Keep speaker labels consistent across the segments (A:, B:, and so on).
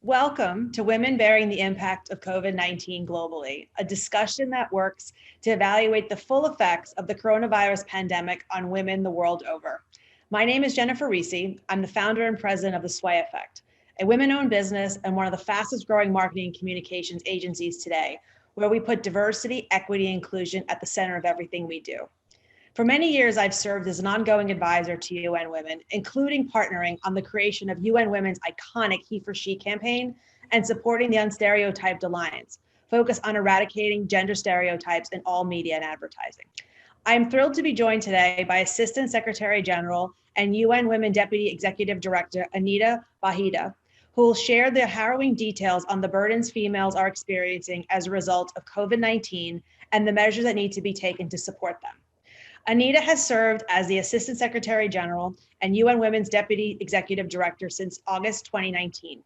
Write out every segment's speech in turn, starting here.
A: Welcome to Women Bearing the Impact of COVID-19 Globally, a discussion that works to evaluate the full effects of the coronavirus pandemic on women the world over. My name is Jennifer Reese. I'm the founder and president of the Sway Effect, a women-owned business and one of the fastest growing marketing and communications agencies today, where we put diversity, equity, and inclusion at the center of everything we do. For many years, I've served as an ongoing advisor to UN Women, including partnering on the creation of UN Women's iconic He for She campaign and supporting the Unstereotyped Alliance, focused on eradicating gender stereotypes in all media and advertising. I'm thrilled to be joined today by Assistant Secretary General and UN Women Deputy Executive Director, Anita, Bhatia, who will share the harrowing details on the burdens females are experiencing as a result of COVID-19 and the measures that need to be taken to support them. Anita has served as the Assistant Secretary General and UN Women's Deputy Executive Director since August 2019.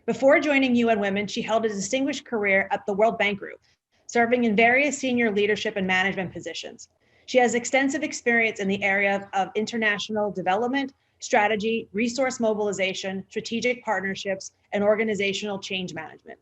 A: Before joining UN Women, she held a distinguished career at the World Bank Group, serving in various senior leadership and management positions. She has extensive experience in the area of international development, strategy, resource mobilization, strategic partnerships, and organizational change management.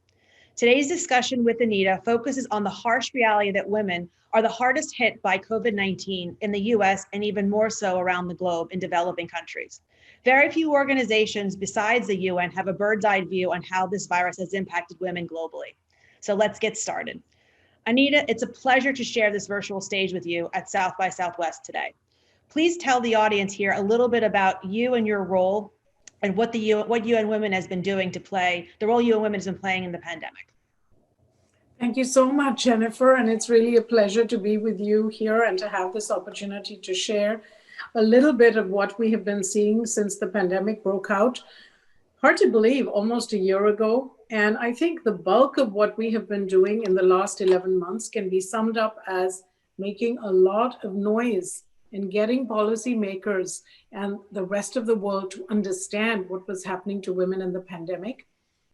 A: Today's discussion with Anita focuses on the harsh reality that women are the hardest hit by COVID-19 in the US and even more so around the globe in developing countries. Very few organizations besides the UN have a bird's eye view on how this virus has impacted women globally. So let's get started. Anita, it's a pleasure to share this virtual stage with you at South by Southwest today. Please tell the audience here a little bit about you and your role and what UN Women has been doing to play, the role UN Women has been playing in the pandemic.
B: Thank you so much, Jennifer. And it's really a pleasure to be with you here and to have this opportunity to share a little bit of what we have been seeing since the pandemic broke out. Hard to believe, almost a year ago. And I think the bulk of what we have been doing in the last 11 months can be summed up as making a lot of noise in getting policymakers and the rest of the world to understand what was happening to women in the pandemic.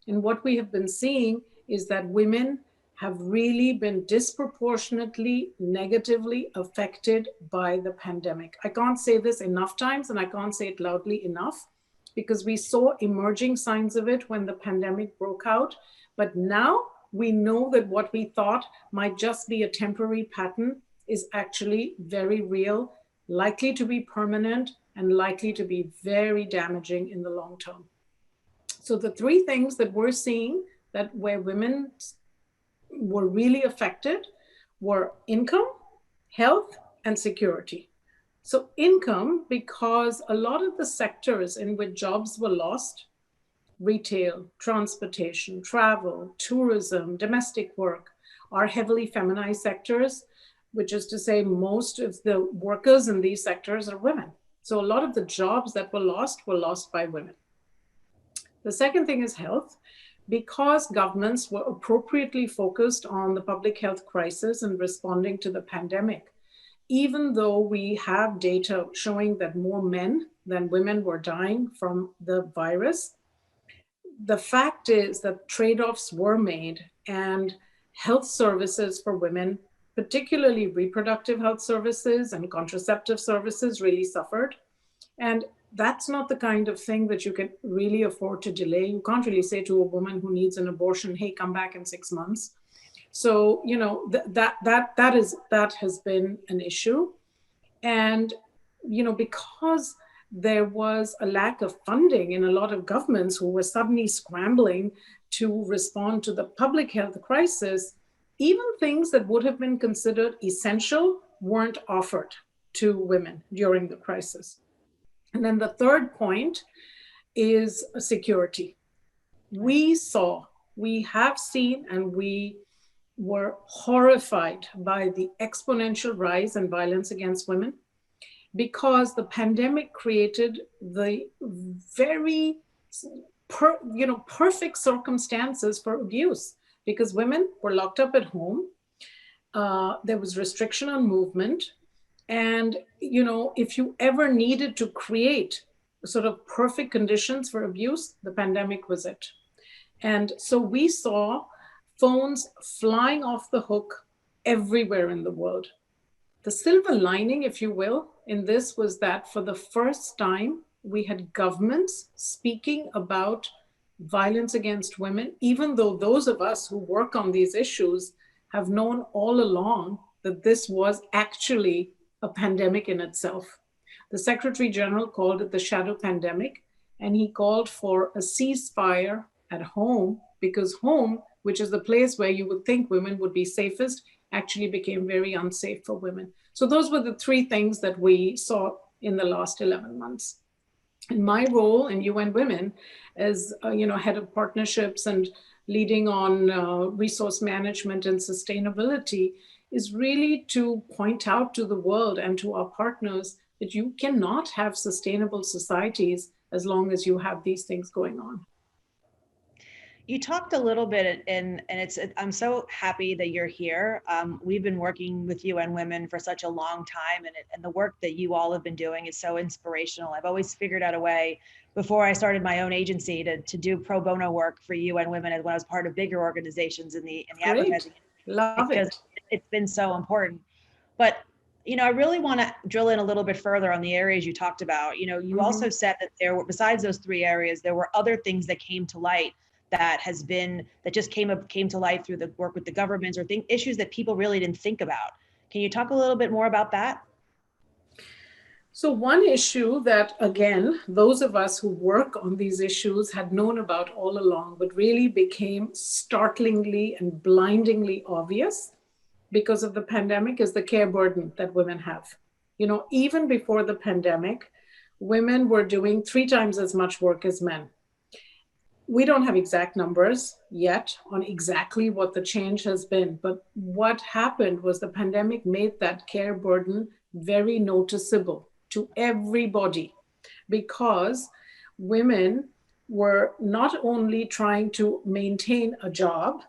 B: And what we have been seeing is that women have really been disproportionately negatively affected by the pandemic. I can't say this enough times and I can't say it loudly enough because we saw emerging signs of it when the pandemic broke out. But now we know that what we thought might just be a temporary pattern is actually very real, likely to be permanent, and likely to be very damaging in the long term. So the three things that we're seeing that where women were really affected were income, health, and security. So income, because a lot of the sectors in which jobs were lost, retail, transportation, travel, tourism, domestic work, are heavily feminized sectors, which is to say most of the workers in these sectors are women. So a lot of the jobs that were lost by women. The second thing is health. Because governments were appropriately focused on the public health crisis and responding to the pandemic, even though we have data showing that more men than women were dying from the virus, the fact is that trade-offs were made and health services for women, particularly reproductive health services and contraceptive services, really suffered. And that's not the kind of thing that you can really afford to delay. You can't really say to a woman who needs an abortion, hey, come back in 6 months. So, you know, that has been an issue. And, you know, because there was a lack of funding in a lot of governments who were suddenly scrambling to respond to the public health crisis, even things that would have been considered essential weren't offered to women during the crisis. And then the third point is security. We have seen, and we were horrified by the exponential rise in violence against women because the pandemic created the very, perfect circumstances for abuse because women were locked up at home. There was restriction on movement. And, you know, if you ever needed to create sort of perfect conditions for abuse, the pandemic was it. And so we saw phones flying off the hook everywhere in the world. The silver lining, if you will, in this was that for the first time, we had governments speaking about violence against women, even though those of us who work on these issues have known all along that this was actually a pandemic in itself. The Secretary General called it the shadow pandemic, and he called for a ceasefire at home, because home, which is the place where you would think women would be safest, actually became very unsafe for women. So those were the three things that we saw in the last 11 months. And my role in UN Women as head of partnerships and leading on resource management and sustainability is really to point out to the world and to our partners that you cannot have sustainable societies as long as you have these things going on.
A: You talked a little bit, and I'm so happy that you're here. We've been working with UN Women for such a long time, and the work that you all have been doing is so inspirational. I've always figured out a way before I started my own agency to do pro bono work for UN Women when I was part of bigger organizations in the advertising.
B: Love
A: because
B: it.
A: It's been so important. But I really want to drill in a little bit further on the areas you talked about. You also said that there were, besides those three areas, there were other things that came to light that just came to light through the work with the governments, or issues that people really didn't think about. Can you talk a little bit more about that?
B: So one issue that, again, those of us who work on these issues had known about all along, but really became startlingly and blindingly obvious because of the pandemic, is the care burden that women have. Even before the pandemic, women were doing 3 times as much work as men. We don't have exact numbers yet on exactly what the change has been, but what happened was the pandemic made that care burden very noticeable to everybody, because women were not only trying to maintain a job,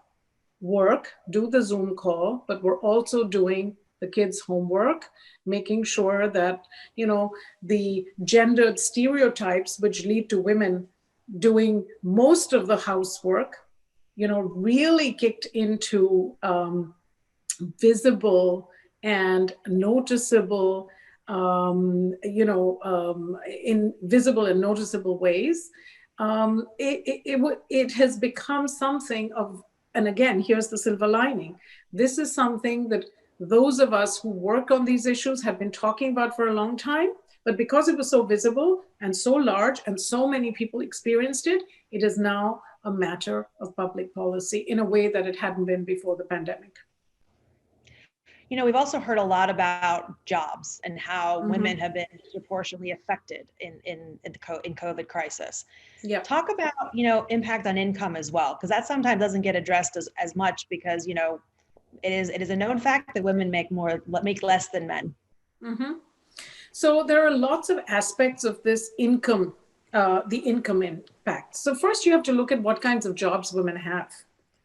B: work, do the Zoom call, but were also doing the kids' homework, making sure that, the gendered stereotypes which lead to women doing most of the housework, really kicked into visible and noticeable, in visible and noticeable ways. It has become something of, and again, here's the silver lining. This is something that those of us who work on these issues have been talking about for a long time. But because it was so visible and so large and so many people experienced it, it is now a matter of public policy in a way that it hadn't been before the pandemic.
A: We've also heard a lot about jobs and how women have been disproportionately affected in the COVID crisis.
B: Yep.
A: Talk about, impact on income as well, because that sometimes doesn't get addressed as much, because, it is a known fact that women make less than men.
B: So there are lots of aspects of this income, the income impact. So first you have to look at what kinds of jobs women have.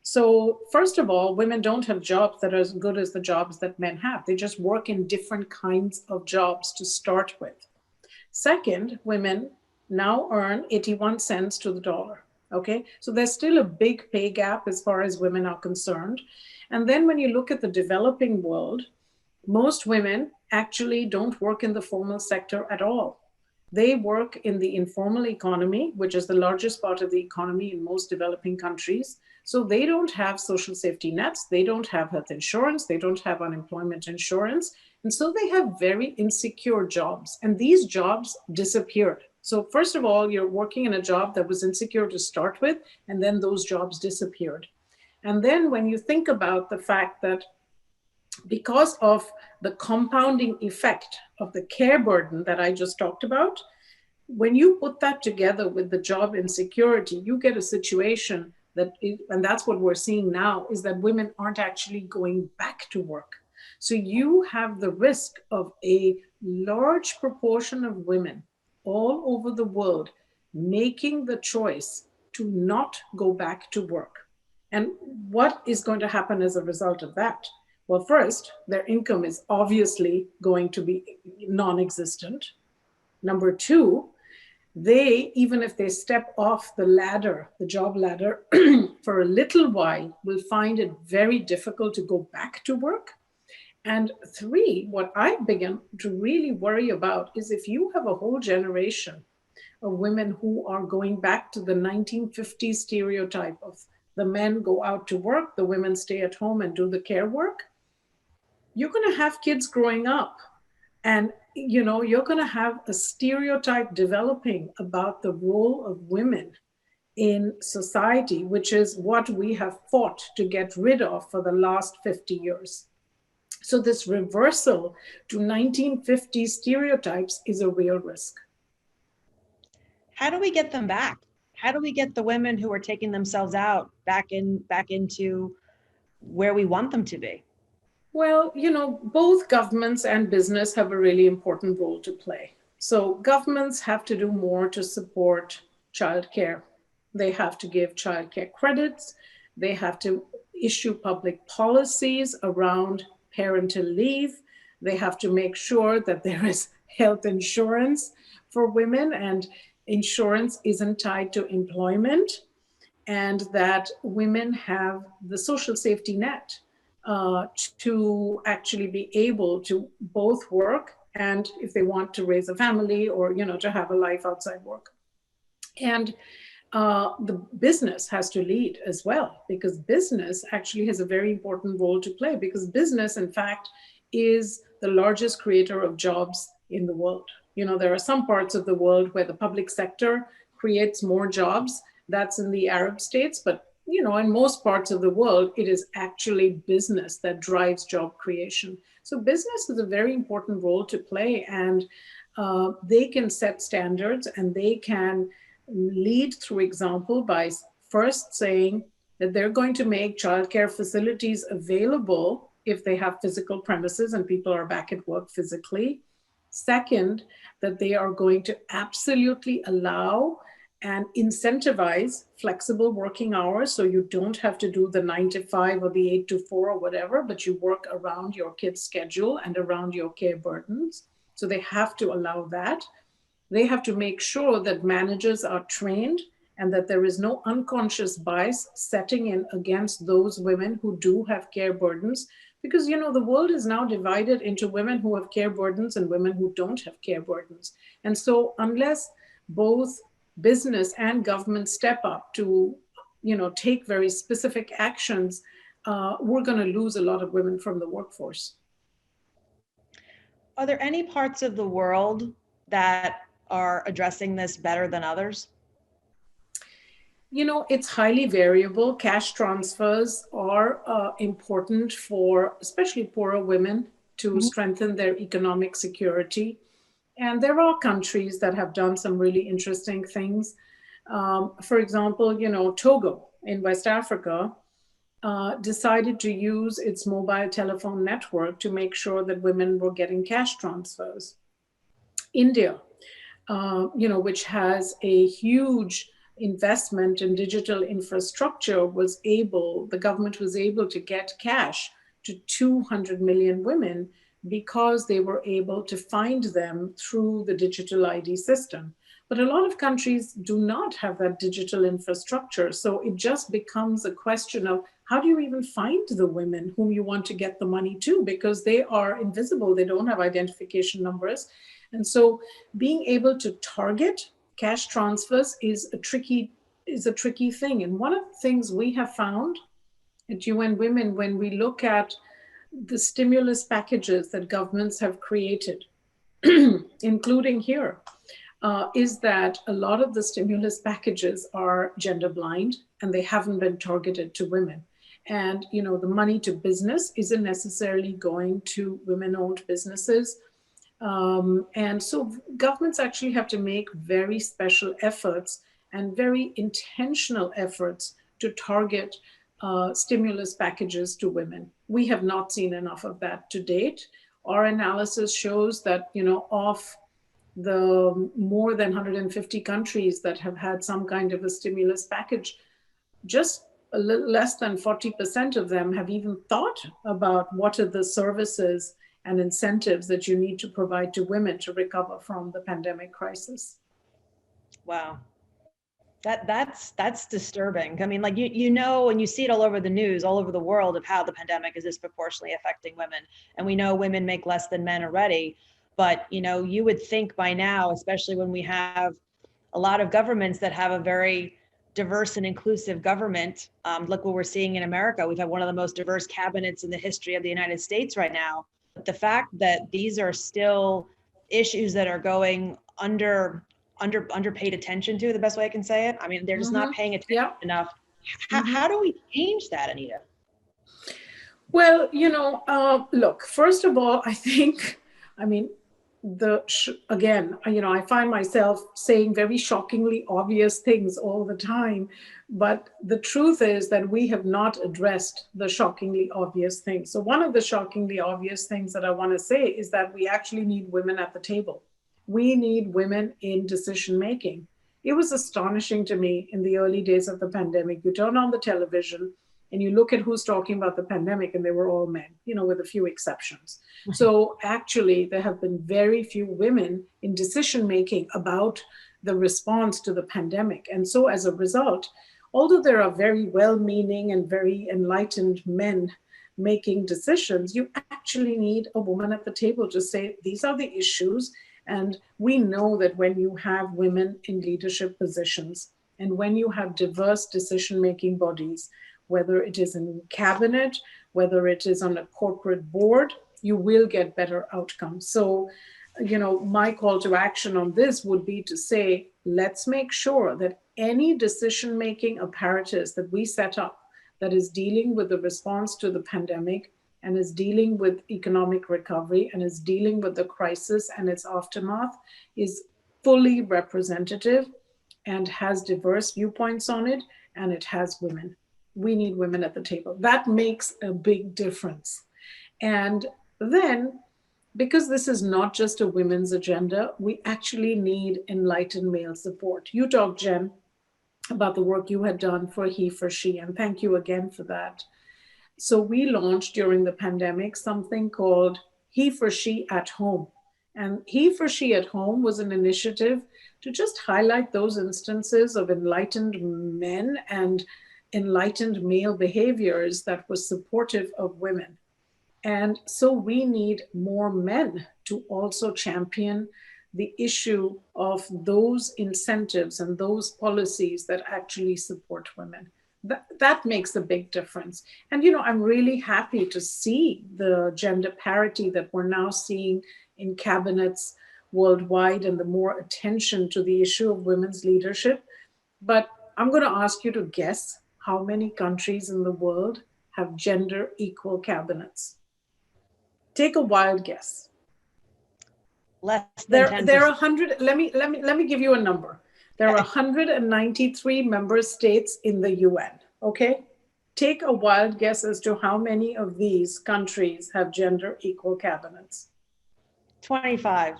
B: So first of all, women don't have jobs that are as good as the jobs that men have. They just work in different kinds of jobs to start with. Second, women now earn 81 cents to the dollar. Okay, so there's still a big pay gap as far as women are concerned. And then when you look at the developing world, most women actually don't work in the formal sector at all. They work in the informal economy, which is the largest part of the economy in most developing countries. So they don't have social safety nets, they don't have health insurance, they don't have unemployment insurance. And so they have very insecure jobs. And these jobs disappeared. So first of all, you're working in a job that was insecure to start with, and then those jobs disappeared. And then when you think about the fact that because of the compounding effect of the care burden that I just talked about, when you put that together with the job insecurity, you get a situation that, and that's what we're seeing now, is that women aren't actually going back to work. So you have the risk of a large proportion of women all over the world making the choice to not go back to work. And what is going to happen as a result of that? Well, first, their income is obviously going to be non-existent. Number two, they, even if they step off the ladder, the job ladder, for a little while, will find it very difficult to go back to work. And three, what I begin to really worry about is if you have a whole generation of women who are going back to the 1950s stereotype of the men go out to work, the women stay at home and do the care work, you're going to have kids growing up, and you're going to have a stereotype developing about the role of women in society, which is what we have fought to get rid of for the last 50 years. So this reversal to 1950 stereotypes is a real risk.
A: How do we get them back? How do we get the women who are taking themselves out back into where we want them to be?
B: Well, both governments and business have a really important role to play. So governments have to do more to support childcare. They have to give childcare credits. They have to issue public policies around parental leave. They have to make sure that there is health insurance for women and insurance isn't tied to employment, and that women have the social safety net to actually be able to both work and if they want to raise a family or to have a life outside work. And the business has to lead as well, because business actually has a very important role to play, because business, in fact, is the largest creator of jobs in the world. There are some parts of the world where the public sector creates more jobs. That's in the Arab states, but in most parts of the world, it is actually business that drives job creation. So business has a very important role to play, and they can set standards and they can lead through example by first saying that they're going to make childcare facilities available if they have physical premises and people are back at work physically. Second, that they are going to absolutely allow and incentivize flexible working hours, so you don't have to do the 9 to 5 or the 8 to 4 or whatever, but you work around your kid's schedule and around your care burdens. So they have to allow that. They have to make sure that managers are trained and that there is no unconscious bias setting in against those women who do have care burdens. Because, the world is now divided into women who have care burdens and women who don't have care burdens. And so unless both business and government step up to, take very specific actions, we're going to lose a lot of women from the workforce.
A: Are there any parts of the world that are addressing this better than others?
B: It's highly variable. Cash transfers are important for especially poorer women to strengthen their economic security. And there are countries that have done some really interesting things. For example, Togo in West Africa decided to use its mobile telephone network to make sure that women were getting cash transfers. India, which has a huge investment in digital infrastructure, the government was able to get cash to 200 million women because they were able to find them through the digital ID system. But a lot of countries do not have that digital infrastructure. So it just becomes a question of how do you even find the women whom you want to get the money to, because they are invisible, they don't have identification numbers. And so being able to target cash transfers is a tricky thing. And one of the things we have found at UN Women, when we look at the stimulus packages that governments have created, including here, is that a lot of the stimulus packages are gender blind and they haven't been targeted to women. And the money to business isn't necessarily going to women-owned businesses. And so governments actually have to make very special efforts and very intentional efforts to target stimulus packages to women. We have not seen enough of that to date. Our analysis shows that, of the more than 150 countries that have had some kind of a stimulus package, just a little less than 40% of them have even thought about what are the services and incentives that you need to provide to women to recover from the pandemic crisis.
A: Wow. That's disturbing. I mean, like, and you see it all over the news, all over the world, of how the pandemic is disproportionately affecting women. And we know women make less than men already. But, you would think by now, especially when we have a lot of governments that have a very diverse and inclusive government. Look what we're seeing in America. We've had one of the most diverse cabinets in the history of the United States right now. But the fact that these are still issues that are going underpaid attention to, the best way I can say it. I mean, they're just not paying attention enough. How do we change that, Anita?
B: Well, look, first of all, again, I find myself saying very shockingly obvious things all the time, but the truth is that we have not addressed the shockingly obvious things. So one of the shockingly obvious things that I want to say is that we actually need women at the table. We need women in decision making. It was astonishing to me in the early days of the pandemic. You turn on the television and you look at who's talking about the pandemic, and they were all men, with a few exceptions. So actually, there have been very few women in decision making about the response to the pandemic. And so as a result, although there are very well-meaning and very enlightened men making decisions, you actually need a woman at the table to say, these are the issues. And we know that when you have women in leadership positions and when you have diverse decision-making bodies, whether it is in cabinet, whether it is on a corporate board, you will get better outcomes. So, my call to action on this would be to say, let's make sure that any decision-making apparatus that we set up that is dealing with the response to the pandemic and is dealing with economic recovery and is dealing with the crisis and its aftermath is fully representative and has diverse viewpoints on it, and it has women. We need women at the table. That makes a big difference. And then, because this is not just a women's agenda, we actually need enlightened male support. You talked, Jen, about the work you had done for He for She, and thank you again for that. So we launched during the pandemic something called He for She at Home. And He for She at Home was an initiative to just highlight those instances of enlightened men and enlightened male behaviors that was supportive of women. And so we need more men to also champion the issue of those incentives and those policies that actually support women. That makes a big difference. And, I'm really happy to see the gender parity that we're now seeing in cabinets worldwide and the more attention to the issue of women's leadership. But I'm going to ask you to guess how many countries in the world have gender equal cabinets? Take a wild guess.
A: Less than 10%.
B: There are 100. Let me give you a number. There are 193 member states in the UN. Okay, take a wild guess as to how many of these countries have gender equal cabinets.
A: 25.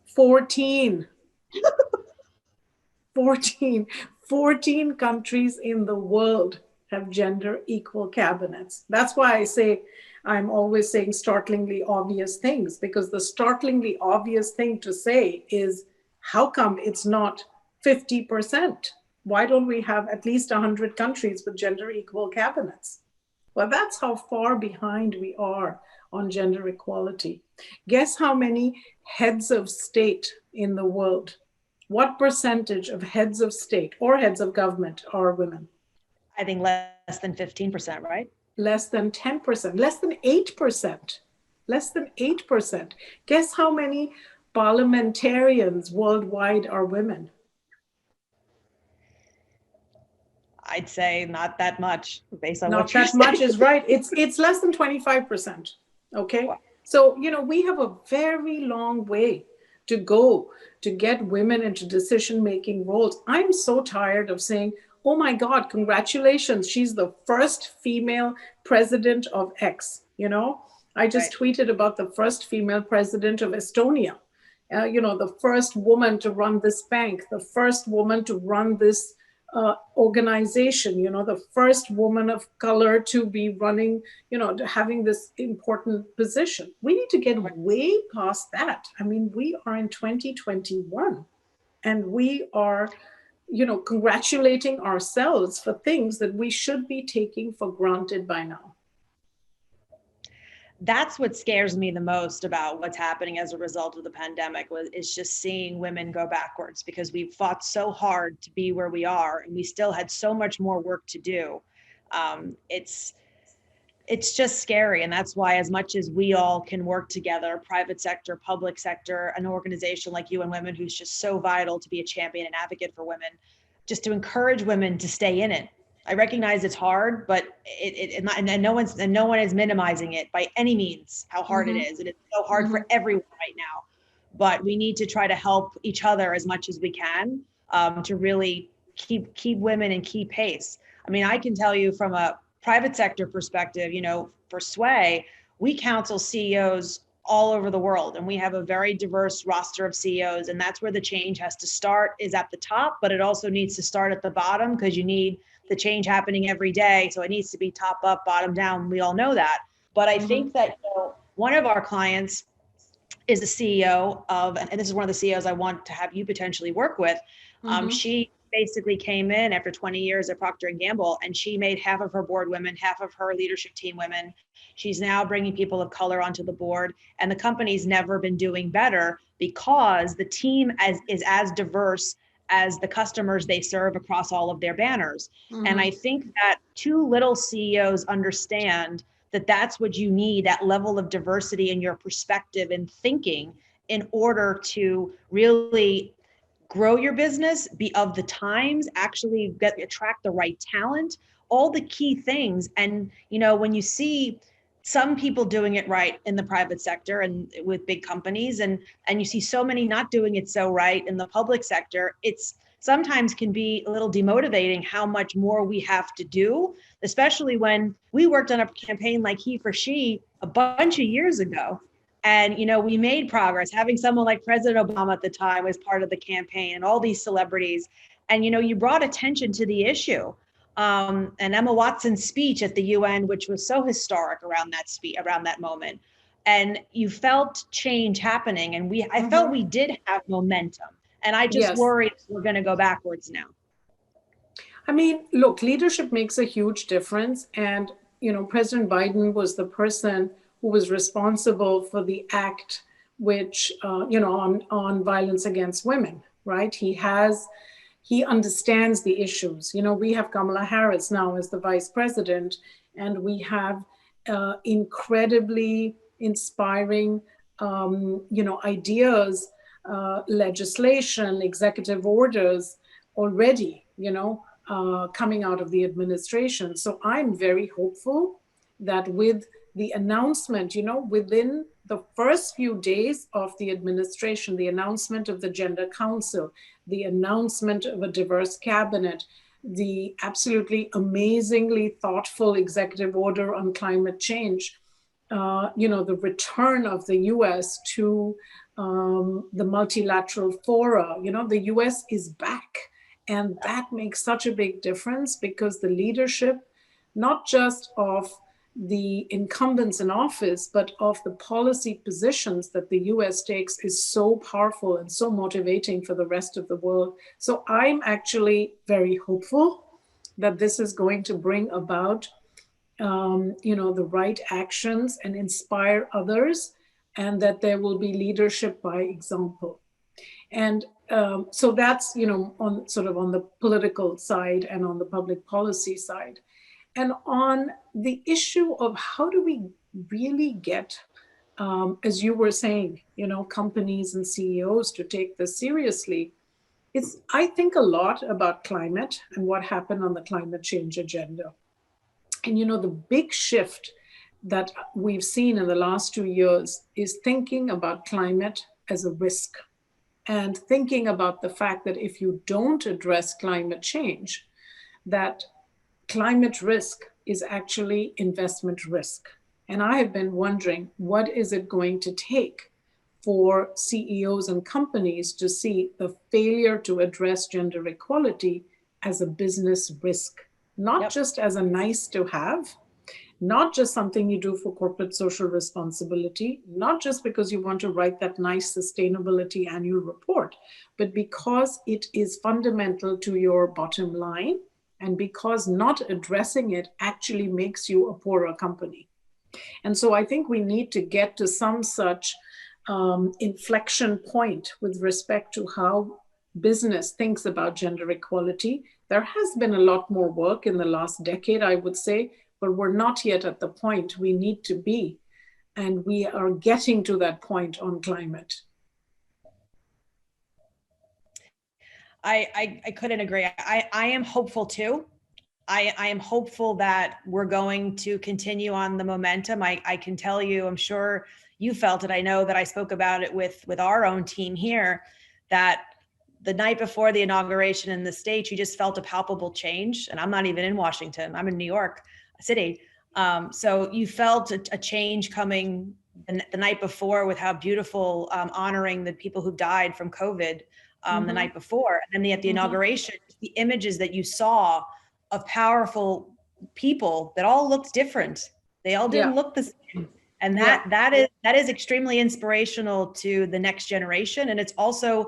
B: 14. 14 countries in the world have gender equal cabinets. That's why I say I'm always saying startlingly obvious things, because the startlingly obvious thing to say is, how come it's not 50%? Why don't we have at least 100 countries with gender equal cabinets? Well, that's how far behind we are on gender equality. Guess how many heads of state in the world? What percentage of heads of state or heads of government are women?
A: I think less than 15%, right?
B: Less than 10%, less than 8%, less than 8%. Guess how many parliamentarians worldwide are women?
A: I'd say not that much, based on what
B: you're saying. Not that much is right. It's less than 25%. Okay. Wow. So, we have a very long way to go to get women into decision-making roles. I'm so tired of saying, oh my God, congratulations, she's the first female president of X. I just tweeted about the first female president of Estonia. The first woman to run this bank, the first woman to run this organization, the first woman of color to be running, having this important position. We need to get way past that. I mean, we are in 2021 and we are, congratulating ourselves for things that we should be taking for granted by now.
A: that's what scares me the most about what's happening as a result of the pandemic is just seeing women go backwards, because we've fought so hard to be where we are and we still had so much more work to do. It's just scary. And that's why, as much as we all can work together, private sector, public sector, an organization like UN Women, who's just so vital to be a champion and advocate for women, just to encourage women to stay in it. I recognize it's hard, but and no one is minimizing it by any means, how hard it is. And it's so hard for everyone right now, but we need to try to help each other as much as we can, to really keep women and keep pace. I mean, I can tell you from a private sector perspective, for Sway, we counsel CEOs all over the world, and we have a very diverse roster of CEOs, and that's where the change has to start, is at the top, but it also needs to start at the bottom, because you need the change happening every day. So it needs to be top up, bottom down. We all know that. But I think that one of our clients is the CEO of, and this is one of the CEOs I want to have you potentially work with. She basically came in after 20 years at Procter & Gamble, and she made half of her board women, half of her leadership team women. She's now bringing people of color onto the board, and the company's never been doing better because the team is as diverse as the customers they serve across all of their banners. And I think that too little CEOs understand that that's what you need, that level of diversity in your perspective and thinking, in order to really grow your business, be of the times, actually attract the right talent, all the key things. And, when you see some people doing it right in the private sector and with big companies, and you see so many not doing it so right in the public sector, it's sometimes can be a little demotivating how much more we have to do, especially when we worked on a campaign like He for She a bunch of years ago. And, we made progress. Having someone like President Obama at the time was part of the campaign, and all these celebrities. And, you brought attention to the issue. And Emma Watson's speech at the UN, which was so historic around that moment. And you felt change happening. And I felt we did have momentum. And I just worry we're going to go backwards now.
B: I mean, look, leadership makes a huge difference. And, President Biden was the person who was responsible for the act, which, on violence against women, right? He understands the issues. We have Kamala Harris now as the vice president, and we have incredibly inspiring, ideas, legislation, executive orders already, coming out of the administration. So I'm very hopeful that with the announcement, within the first few days of the administration, the announcement of the Gender Council, the announcement of a diverse cabinet, the absolutely amazingly thoughtful executive order on climate change, the return of the US to the multilateral fora, the US is back. And that makes such a big difference, because the leadership, not just of the incumbents in office, but of the policy positions that the US takes, is so powerful and so motivating for the rest of the world. So I'm actually very hopeful that this is going to bring about, the right actions and inspire others, and that there will be leadership by example. And so that's, on the political side and on the public policy side. And on the issue of how do we really get, as you were saying, companies and CEOs to take this seriously, I think a lot about climate and what happened on the climate change agenda. And, the big shift that we've seen in the last 2 years is thinking about climate as a risk, and thinking about the fact that if you don't address climate change, that climate risk is actually investment risk. And I have been wondering, what is it going to take for CEOs and companies to see the failure to address gender equality as a business risk, not just as a nice to have, not just something you do for corporate social responsibility, not just because you want to write that nice sustainability annual report, but because it is fundamental to your bottom line, and because not addressing it actually makes you a poorer company. And so I think we need to get to some such inflection point with respect to how business thinks about gender equality. There has been a lot more work in the last decade, I would say, but we're not yet at the point we need to be. And we are getting to that point on climate.
A: I couldn't agree. I am hopeful too. I am hopeful that we're going to continue on the momentum. I can tell you, I'm sure you felt it. I know that I spoke about it with our own team here, that the night before the inauguration in the States, you just felt a palpable change. And I'm not even in Washington, I'm in New York City. So you felt a change coming the night before with how beautiful honoring the people who died from COVID the night before. And then at the inauguration, the images that you saw of powerful people that all looked different. They all didn't look the same. And that is extremely inspirational to the next generation. And it's also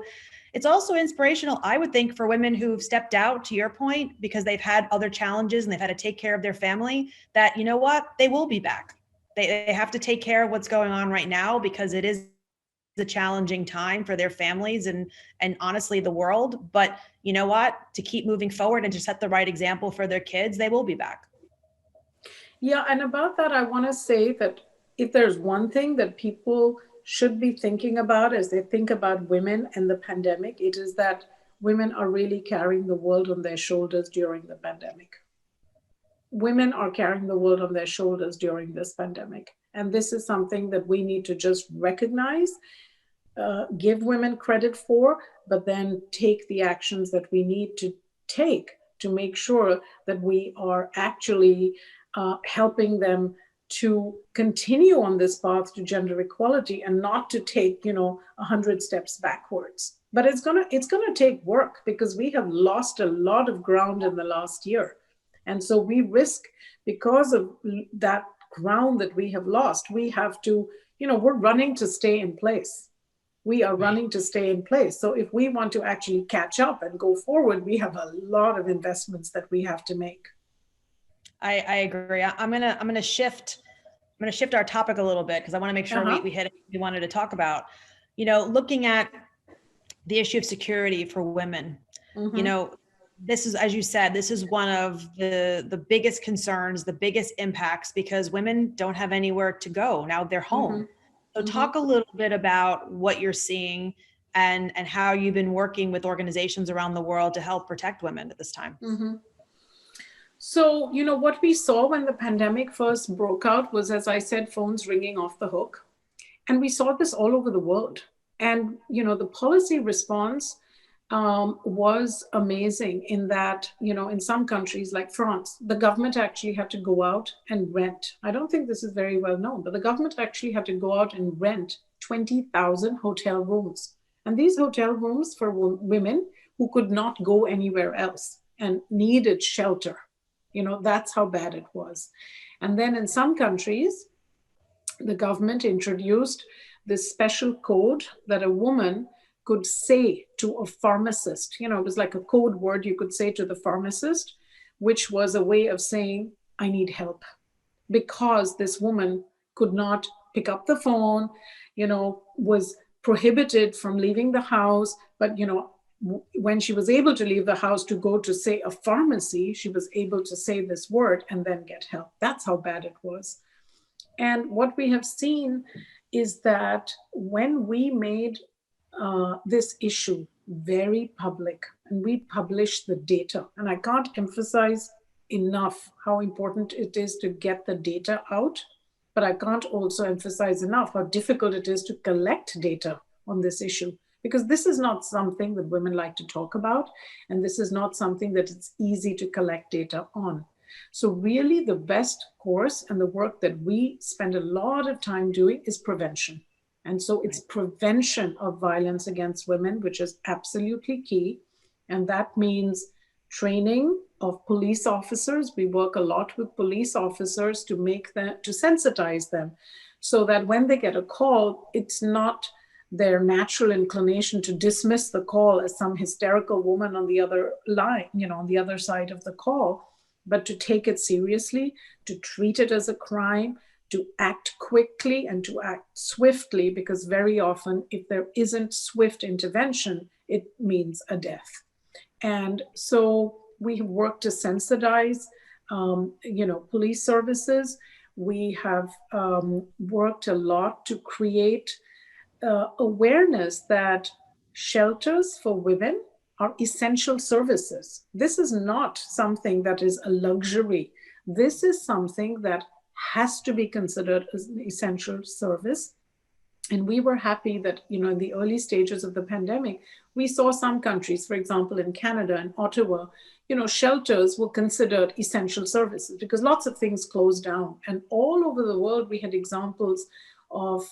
A: inspirational, I would think, for women who've stepped out, to your point, because they've had other challenges and they've had to take care of their family, that, you know what, they will be back. They have to take care of what's going on right now, because it is a challenging time for their families and honestly the world. But you know what, to keep moving forward and to set the right example for their kids, they will be back.
B: Yeah, and about that, I want to say that if there's one thing that people should be thinking about as they think about women and the pandemic, it is that women are really carrying the world on their shoulders during the pandemic. Women are carrying the world on their shoulders during this pandemic. And this is something that we need to just recognize, give women credit for, but then take the actions that we need to take to make sure that we are actually helping them to continue on this path to gender equality and not to take, 100 steps backwards. But it's gonna take work, because we have lost a lot of ground in the last year. And so we risk, because of that ground that we have lost, we have to, we're running to stay in place. We are running to stay in place. So if we want to actually catch up and go forward, we have a lot of investments that we have to make.
A: I agree. I'm gonna shift our topic a little bit, because I want to make sure we hit it we wanted to talk about. Looking at the issue of security for women. This is, as you said, this is one of the biggest concerns, the biggest impacts, because women don't have anywhere to go. Now they're home. So talk a little bit about what you're seeing and how you've been working with organizations around the world to help protect women at this time.
B: So, what we saw when the pandemic first broke out was, as I said, phones ringing off the hook. And we saw this all over the world. And, the policy response was amazing in that, in some countries like France, the government actually had to go out and rent. I don't think this is very well known, but the government actually had to go out and rent 20,000 hotel rooms. And these hotel rooms for women who could not go anywhere else and needed shelter. That's how bad it was. And then in some countries, the government introduced this special code that a woman could say to a pharmacist. It was like a code word you could say to the pharmacist, which was a way of saying, I need help. Because this woman could not pick up the phone, was prohibited from leaving the house, but, when she was able to leave the house to go to, say, a pharmacy, she was able to say this word and then get help. That's how bad it was. And what we have seen is that when we made this issue very public and we published the data, and I can't emphasize enough how important it is to get the data out, but I can't also emphasize enough how difficult it is to collect data on this issue. Because this is not something that women like to talk about, and this is not something that it's easy to collect data on. So really the best course and the work that we spend a lot of time doing is prevention. And so it's prevention of violence against women, which is absolutely key. And that means training of police officers. We work a lot with police officers to sensitize them so that when they get a call, it's not their natural inclination to dismiss the call as some hysterical woman on the other line, on the other side of the call, but to take it seriously, to treat it as a crime, to act quickly and to act swiftly, because very often if there isn't swift intervention, it means a death. And so we have worked to sensitize, police services. We have worked a lot to create awareness that shelters for women are essential services. This is not something that is a luxury. This is something that has to be considered as an essential service. And we were happy that, in the early stages of the pandemic, we saw some countries, for example, in Canada and Ottawa, shelters were considered essential services because lots of things closed down. And all over the world, we had examples of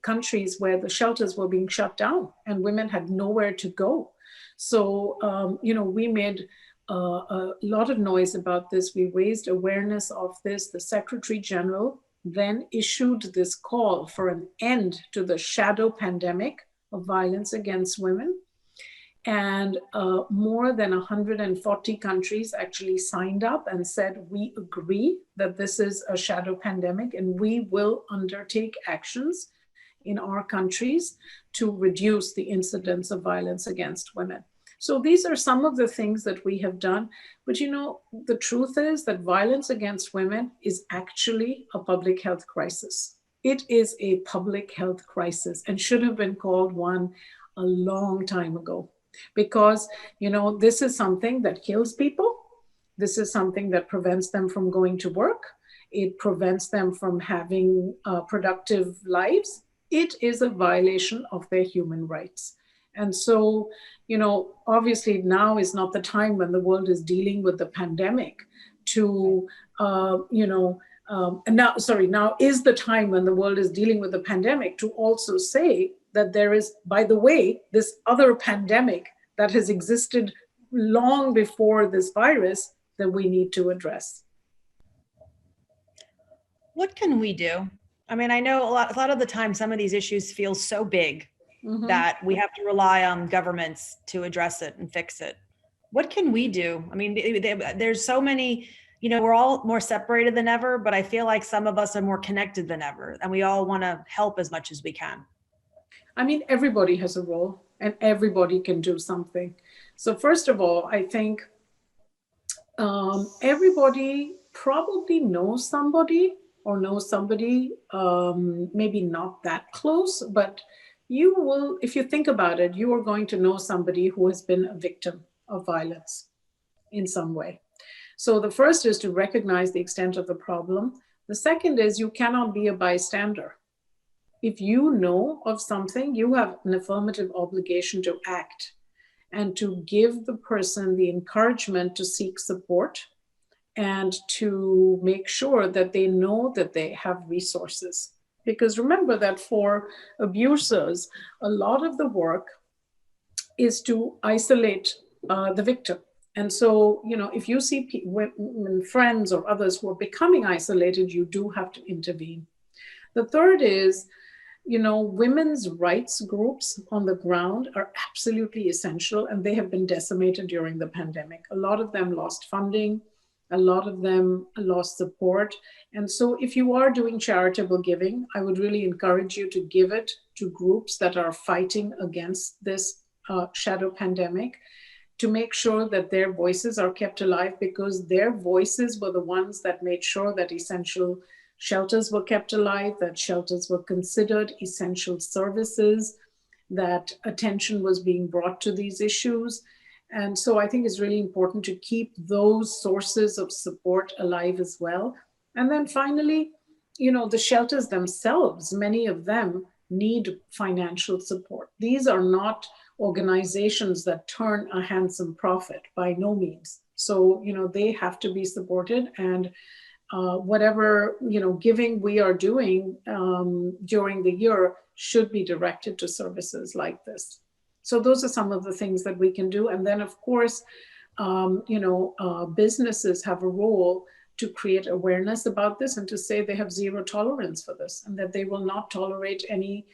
B: countries where the shelters were being shut down and women had nowhere to go. So, we made a lot of noise about this. We raised awareness of this. The Secretary General then issued this call for an end to the shadow pandemic of violence against women. And more than 140 countries actually signed up and said, we agree that this is a shadow pandemic and we will undertake actions in our countries to reduce the incidence of violence against women. So these are some of the things that we have done. But the truth is that violence against women is actually a public health crisis. It is a public health crisis and should have been called one a long time ago. Because, this is something that kills people. This is something that prevents them from going to work. It prevents them from having productive lives. It is a violation of their human rights. And so, obviously now is not the time when the world is dealing with the pandemic to, now is the time when the world is dealing with the pandemic to also say that there is, by the way, this other pandemic that has existed long before this virus that we need to address.
A: What can we do? I mean, I know a lot of the time, some of these issues feel so big that we have to rely on governments to address it and fix it. What can we do? I mean, there's so many, we're all more separated than ever, but I feel like some of us are more connected than ever, and we all want to help as much as we can.
B: I mean, everybody has a role and everybody can do something. So first of all, I think everybody probably knows somebody or knows somebody, maybe not that close, but you will, if you think about it, you are going to know somebody who has been a victim of violence in some way. So the first is to recognize the extent of the problem. The second is you cannot be a bystander. If you know of something, you have an affirmative obligation to act and to give the person the encouragement to seek support and to make sure that they know that they have resources. Because remember that for abusers, a lot of the work is to isolate the victim. And so, if you see friends or others who are becoming isolated, you do have to intervene. The third is, women's rights groups on the ground are absolutely essential, and they have been decimated during the pandemic. A lot of them lost funding. A lot of them lost support. And so if you are doing charitable giving, I would really encourage you to give it to groups that are fighting against this shadow pandemic, to make sure that their voices are kept alive, because their voices were the ones that made sure that essential shelters were kept alive, that shelters were considered essential services, that attention was being brought to these issues. And so I think it's really important to keep those sources of support alive as well. And then finally, the shelters themselves, many of them need financial support. These are not organizations that turn a handsome profit, by no means. So, they have to be supported, and whatever, giving we are doing during the year should be directed to services like this. So those are some of the things that we can do. And then, of course, businesses have a role to create awareness about this and to say they have zero tolerance for this, and that they will not tolerate any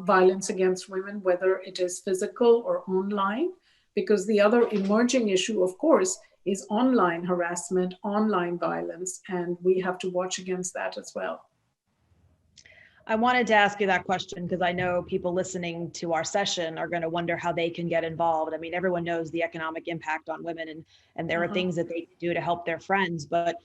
B: violence against women, whether it is physical or online. Because the other emerging issue, of course, is online harassment, online violence, and we have to watch against that as well.
A: I wanted to ask you that question because I know people listening to our session are going to wonder how they can get involved. I mean, everyone knows the economic impact on women, and there are things that they can do to help their friends, but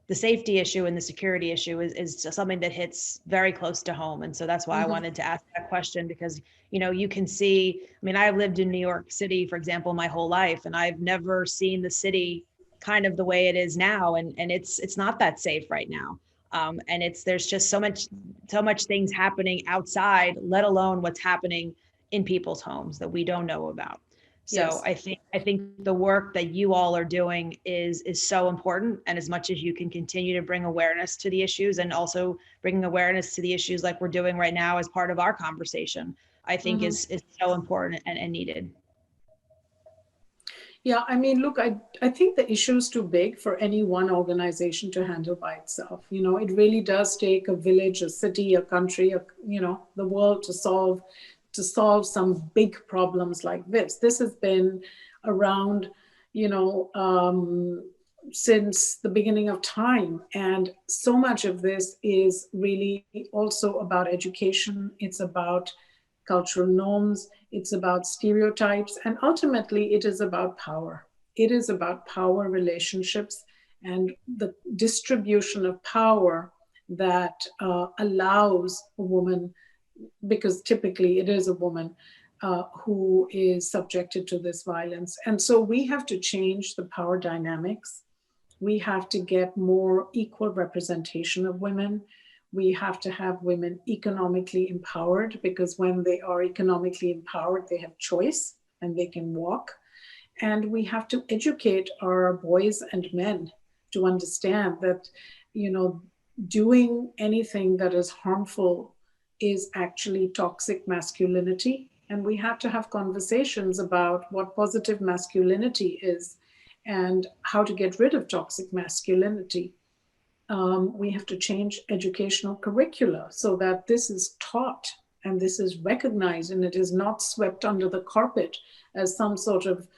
A: the safety issue and the security issue is something that hits very close to home. And so that's why I wanted to ask that question, because, you know, you can see, I mean, I've lived in New York City, for example, my whole life, and I've never seen the city kind of the way it is now. And it's not that safe right now. And there's just so much things happening outside, let alone what's happening in people's homes that we don't know about. So yes. I think the work that you all are doing is so important. And as much as you can continue to bring awareness to the issues, and also bringing awareness to the issues like we're doing right now as part of our conversation, I think is so important and needed.
B: Yeah, I mean, look, I think the issue is too big for any one organization to handle by itself. You know, it really does take a village, a city, a country, the world to solve some big problems like this. This has been around, since the beginning of time. And so much of this is really also about education. It's about cultural norms, it's about stereotypes, and ultimately it is about power. It is about power relationships and the distribution of power that allows a woman, because typically it is a woman who is subjected to this violence. And so we have to change the power dynamics. We have to get more equal representation of women. We have to have women economically empowered, because when they are economically empowered, they have choice and they can walk. And we have to educate our boys and men to understand that, doing anything that is harmful is actually toxic masculinity. And we have to have conversations about what positive masculinity is and how to get rid of toxic masculinity. We have to change educational curricula so that this is taught and this is recognized, and it is not swept under the carpet as some sort of,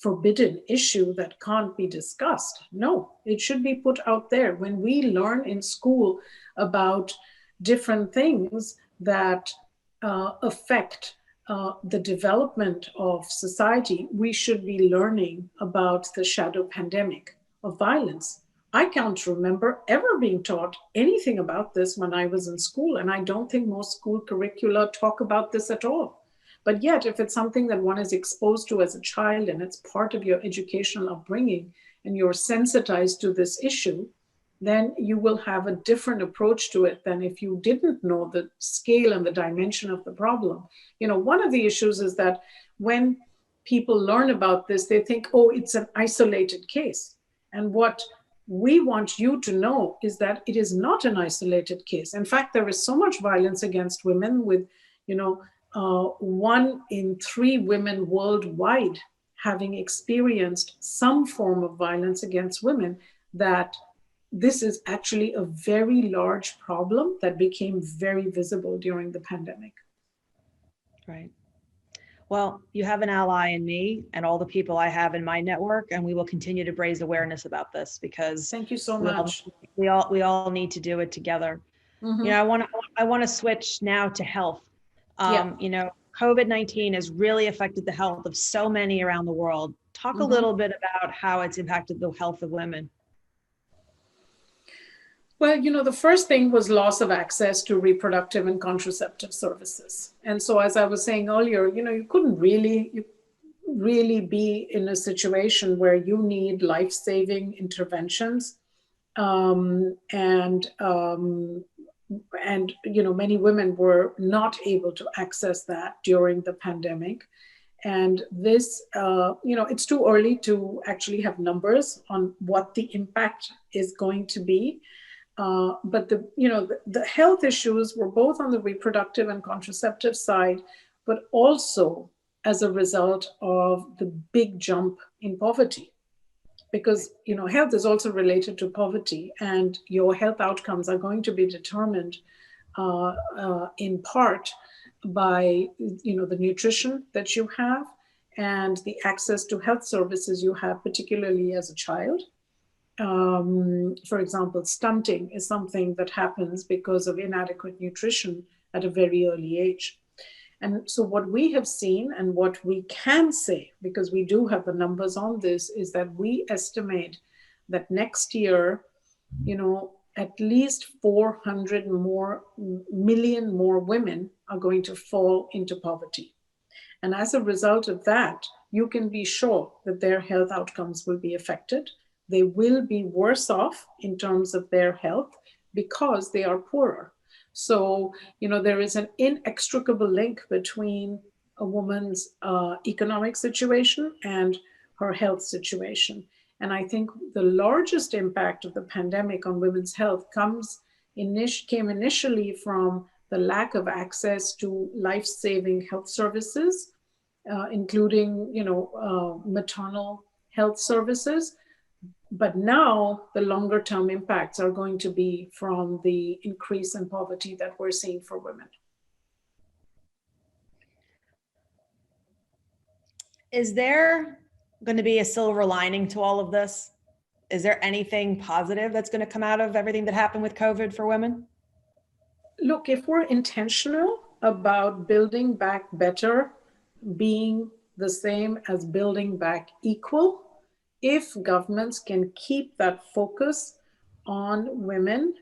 B: forbidden issue that can't be discussed. No, it should be put out there. When we learn in school about different things that affect the development of society, we should be learning about the shadow pandemic of violence. I can't remember ever being taught anything about this when I was in school, and I don't think most school curricula talk about this at all. But yet, if it's something that one is exposed to as a child and it's part of your educational upbringing and you're sensitized to this issue, then you will have a different approach to it than if you didn't know the scale and the dimension of the problem. One of the issues is that when people learn about this, they think, oh, it's an isolated case. And what we want you to know is that it is not an isolated case. In fact, there is so much violence against women, with, 1 in 3 women worldwide having experienced some form of violence against women, that this is actually a very large problem that became very visible during the pandemic.
A: Right. Well, you have an ally in me and all the people I have in my network, and we will continue to raise awareness about this, because
B: thank you so much.
A: We all need to do it together. I want to switch now to health. COVID-19 has really affected the health of so many around the world. Talk a little bit about how it's impacted the health of women.
B: Well, the first thing was loss of access to reproductive and contraceptive services. And so, as I was saying earlier, you couldn't really be in a situation where you need life-saving interventions. Many women were not able to access that during the pandemic. And this, it's too early to actually have numbers on what the impact is going to be. But the health issues were both on the reproductive and contraceptive side, but also as a result of the big jump in poverty. Because health is also related to poverty, and your health outcomes are going to be determined in part by the nutrition that you have, and the access to health services you have, particularly as a child. For example, stunting is something that happens because of inadequate nutrition at a very early age. And so what we have seen and what we can say, because we do have the numbers on this, is that we estimate that next year, at least 400 million more women are going to fall into poverty. And as a result of that, you can be sure that their health outcomes will be affected. They will be worse off in terms of their health because they are poorer. So, there is an inextricable link between a woman's economic situation and her health situation. And I think the largest impact of the pandemic on women's health came initially from the lack of access to life-saving health services, including, maternal health services. But now the longer term impacts are going to be from the increase in poverty that we're seeing for women.
A: Is there going to be a silver lining to all of this? Is there anything positive that's going to come out of everything that happened with COVID for women?
B: Look, if we're intentional about building back better, being the same as building back equal, if governments can keep that focus on women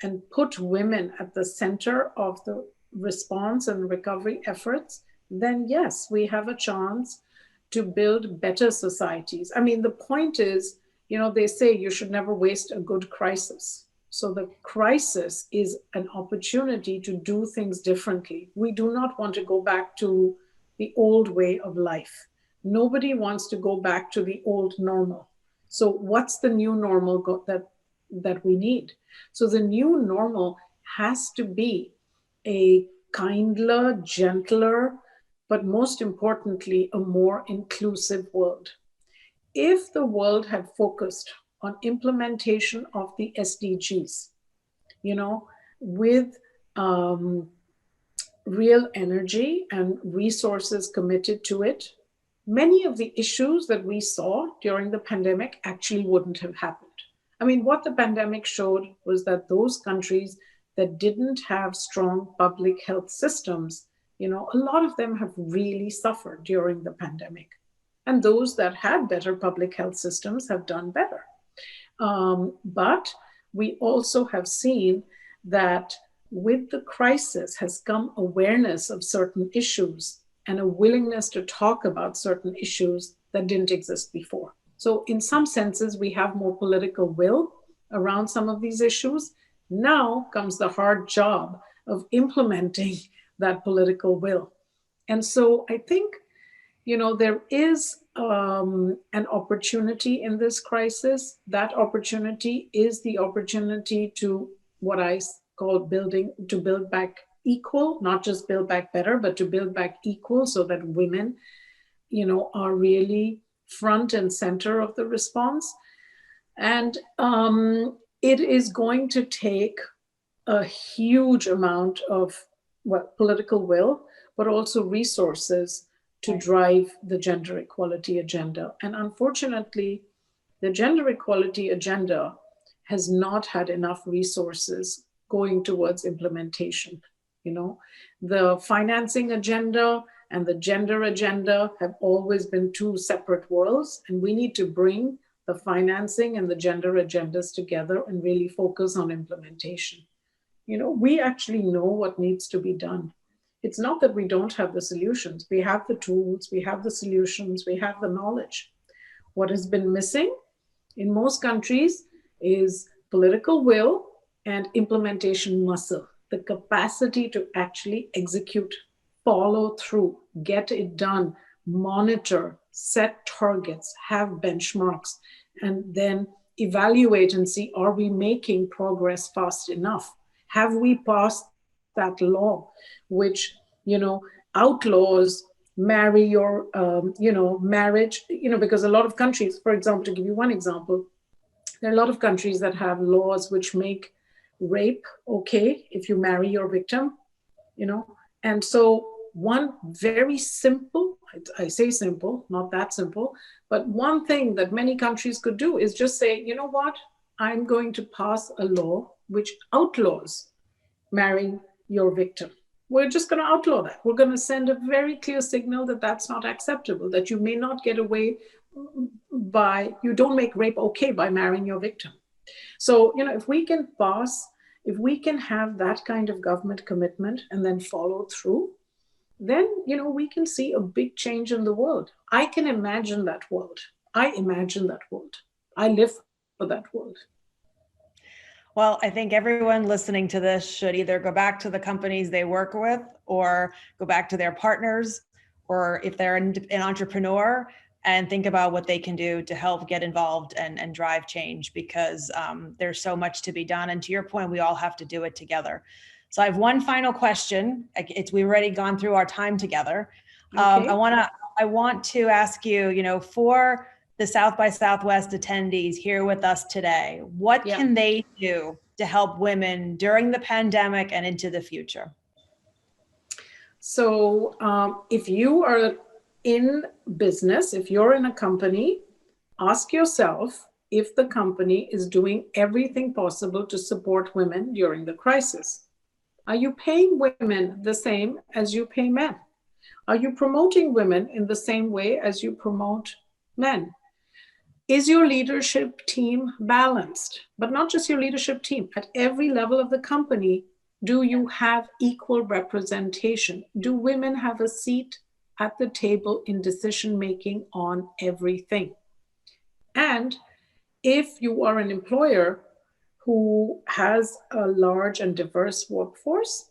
B: and put women at the center of the response and recovery efforts, then yes, we have a chance to build better societies. I mean, the point is, they say you should never waste a good crisis. So the crisis is an opportunity to do things differently. We do not want to go back to the old way of life. Nobody wants to go back to the old normal. So what's the new normal that we need? So the new normal has to be a kinder, gentler, but most importantly, a more inclusive world. If the world had focused on implementation of the SDGs, with real energy and resources committed to it, many of the issues that we saw during the pandemic actually wouldn't have happened. I mean, what the pandemic showed was that those countries that didn't have strong public health systems, a lot of them have really suffered during the pandemic. And those that had better public health systems have done better. But we also have seen that with the crisis has come awareness of certain issues and a willingness to talk about certain issues that didn't exist before. So in some senses, we have more political will around some of these issues. Now comes the hard job of implementing that political will. And so I think, there is an opportunity in this crisis. That opportunity is the opportunity to what I call to build back equal, not just build back better, but to build back equal so that women, are really front and center of the response. And it is going to take a huge amount of political will, but also resources to drive the gender equality agenda. And unfortunately, the gender equality agenda has not had enough resources going towards implementation. The financing agenda and the gender agenda have always been two separate worlds, and we need to bring the financing and the gender agendas together and really focus on implementation. We actually know what needs to be done. It's not that we don't have the solutions. We have the tools, we have the solutions, we have the knowledge. What has been missing in most countries is political will and implementation muscle, the capacity to actually execute, follow through, get it done, monitor, set targets, have benchmarks, and then evaluate and see, are we making progress fast enough? Have we passed that law which, outlaws marriage, because a lot of countries, for example, to give you one example, there are a lot of countries that have laws which make rape okay if you marry your victim, and so one very simple I say simple, not that simple, but one thing that many countries could do is just say, you know what, I'm going to pass a law which outlaws marrying your victim. We're just going to outlaw that. We're going to send a very clear signal that that's not acceptable, that you may not get away you don't make rape okay by marrying your victim. So, if we can have that kind of government commitment and then follow through, then, we can see a big change in the world. I can imagine that world. I imagine that world. I live for that world.
A: Well, I think everyone listening to this should either go back to the companies they work with or go back to their partners, or if they're an entrepreneur, and think about what they can do to help get involved and drive change, because there's so much to be done. And to your point, we all have to do it together. So I have one final question. We've already gone through our time together.
B: Okay.
A: I want to ask you, for the South by Southwest attendees here with us today, what can they do to help women during the pandemic and into the future?
B: So if you are in business, if you're in a company, ask yourself if the company is doing everything possible to support women during the crisis. Are you paying women the same as you pay men? Are you promoting women in the same way as you promote men? Is your leadership team balanced? But not just your leadership team. At every level of the company, do you have equal representation? Do women have a seat at the table in decision-making on everything? And if you are an employer who has a large and diverse workforce,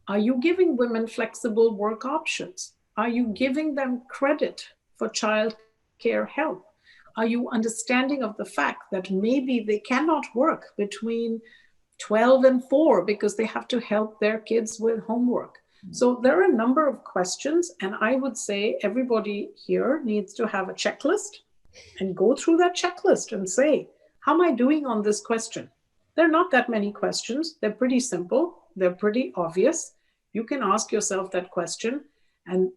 B: are you giving women flexible work options? Are you giving them credit for child care help? Are you understanding of the fact that maybe they cannot work between 12 and 4 because they have to help their kids with homework? So there are a number of questions, and I would say everybody here needs to have a checklist and go through that checklist and say, how am I doing on this question? There are not that many questions. They're pretty simple. They're pretty obvious. You can ask yourself that question and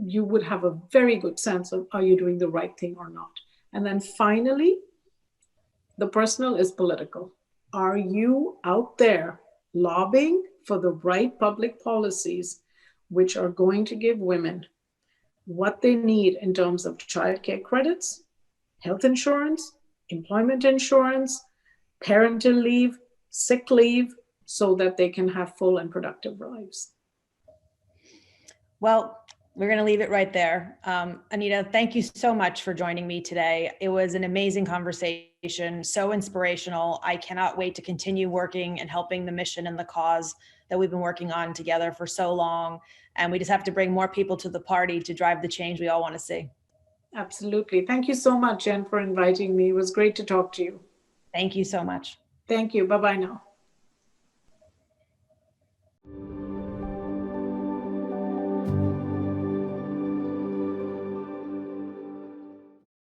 B: you would have a very good sense of, are you doing the right thing or not? And then finally, the personal is political. Are you out there lobbying for the right public policies which are going to give women what they need in terms of childcare credits, health insurance, employment insurance, parental leave, sick leave, so that they can have full and productive lives?
A: Well, we're going to leave it right there. Anita, thank you so much for joining me today. It was an amazing conversation, so inspirational. I cannot wait to continue working and helping the mission and the cause that we've been working on together for so long. And we just have to bring more people to the party to drive the change we all want to see.
B: Absolutely. Thank you so much, Jen, for inviting me. It was great to talk to you.
A: Thank you so much.
B: Thank you. Bye-bye now.